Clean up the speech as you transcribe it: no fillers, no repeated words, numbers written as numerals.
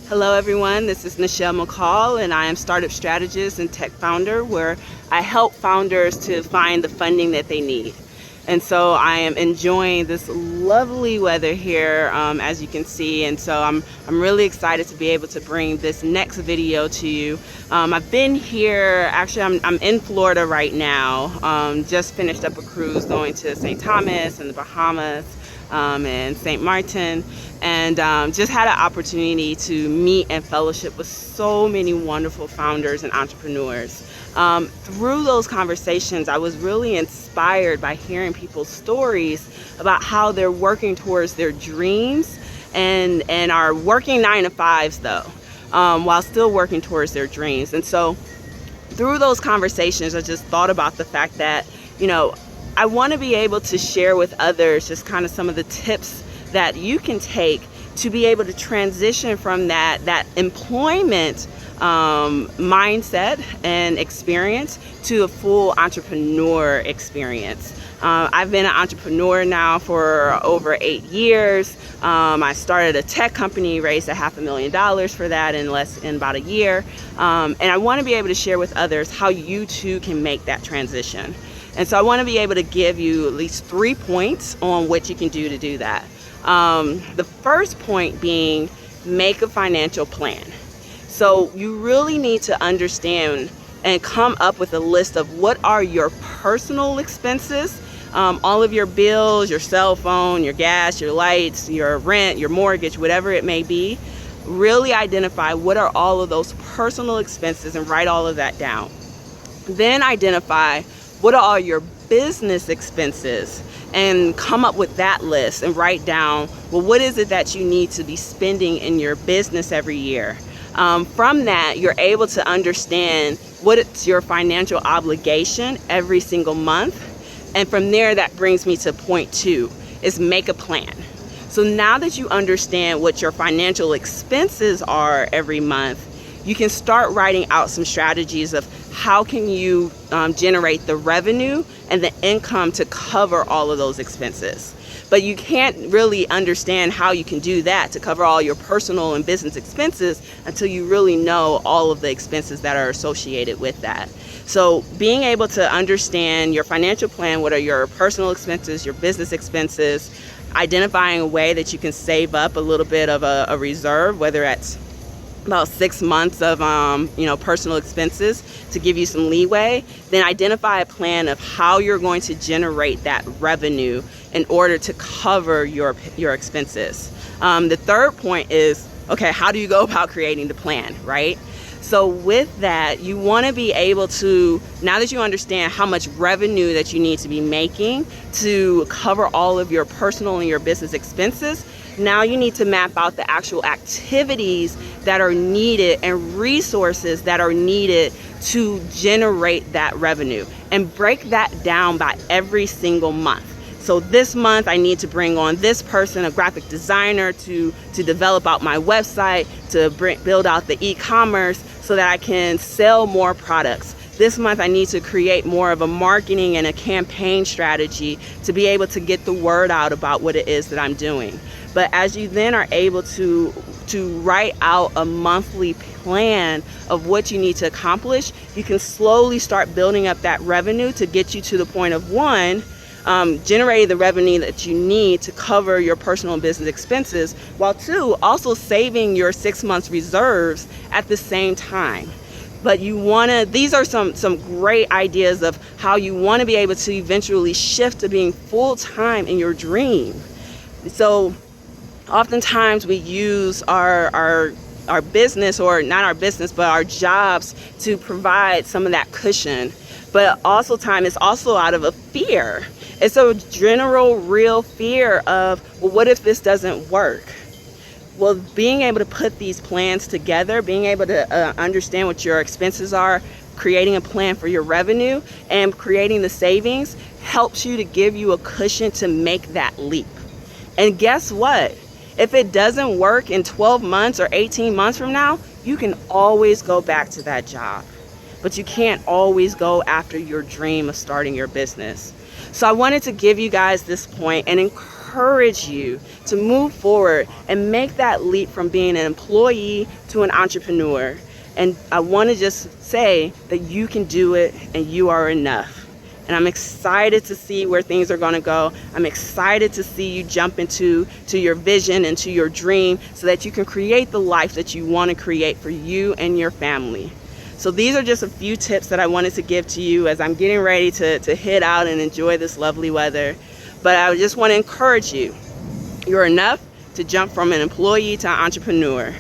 Hello everyone, this is Nichelle McCall and I am startup strategist and tech founder where I help founders to find the funding that they need. And so I am enjoying this lovely weather here, as you can see, and so I'm really excited to be able to bring this next video to you. I've been here, actually I'm in Florida right now, just finished up a cruise going to St. Thomas and the Bahamas and St. Martin, and just had an opportunity to meet and fellowship with so many wonderful founders and entrepreneurs. Through those conversations, I was really inspired by hearing people's stories about how they're working towards their dreams and are working 9 to 5s though, while still working towards their dreams. And so through those conversations, I just thought about the fact that, I want to be able to share with others just kind of some of the tips that you can take to be able to transition from that employment mindset and experience to a full entrepreneur experience. I've been an entrepreneur now for over 8 years. I started a tech company, raised $500,000 for that in about a year. And I want to be able to share with others how you too can make that transition. And so I want to be able to give you at least 3 points on what you can do to do that. The first point being, make a financial plan. So you really need to understand and come up with a list of what are your personal expenses, all of your bills, your cell phone, your gas, your lights, your rent, your mortgage, whatever it may be. Really identify what are all of those personal expenses and write all of that down. Then identify what are all your business expenses and come up with that list and write down, well, what is it that you need to be spending in your business every year? From that, you're able to understand what it's your financial obligation every single month. And from there, that brings me to point 2, is make a plan. So now that you understand what your financial expenses are every month, you can start writing out some strategies of how can you generate the revenue and the income to cover all of those expenses. But you can't really understand how you can do that to cover all your personal and business expenses until you really know all of the expenses that are associated with that. So being able to understand your financial plan, what are your personal expenses, your business expenses, identifying a way that you can save up a little bit of a reserve, whether it's about 6 months of personal expenses to give you some leeway, then identify a plan of how you're going to generate that revenue in order to cover your expenses. The third point is, okay, how do you go about creating the plan, right? So with that, you want to be able to, now that you understand how much revenue that you need to be making to cover all of your personal and your business expenses, now you need to map out the actual activities that are needed and resources that are needed to generate that revenue, and break that down by every single month. So this month I need to bring on this person, a graphic designer, to develop out my website, to build out the e-commerce so that I can sell more products. This month I need to create more of a marketing and a campaign strategy to be able to get the word out about what it is that I'm doing. But as you then are able to write out a monthly plan of what you need to accomplish, you can slowly start building up that revenue to get you to the point of, 1, generating the revenue that you need to cover your personal and business expenses, while 2, also saving your 6 months reserves at the same time. But you want to, these are some great ideas of how you want to be able to eventually shift to being full-time in your dream. So oftentimes we use our business, or not our business, but our jobs to provide some of that cushion. But also time is also out of a fear. It's a general, real fear of, well, what if this doesn't work? Well, being able to put these plans together, being able to understand what your expenses are, creating a plan for your revenue, and creating the savings helps you to give you a cushion to make that leap. And guess what? If it doesn't work in 12 months or 18 months from now, you can always go back to that job. But you can't always go after your dream of starting your business. So I wanted to give you guys this point and encourage encourage you to move forward and make that leap from being an employee to an entrepreneur. And I want to just say that you can do it and you are enough. And I'm excited to see where things are going to go. I'm excited to see you jump into your vision and to your dream so that you can create the life that you want to create for you and your family. So these are just a few tips that I wanted to give to you as I'm getting ready to head out and enjoy this lovely weather. But I just want to encourage you. You're enough to jump from an employee to an entrepreneur.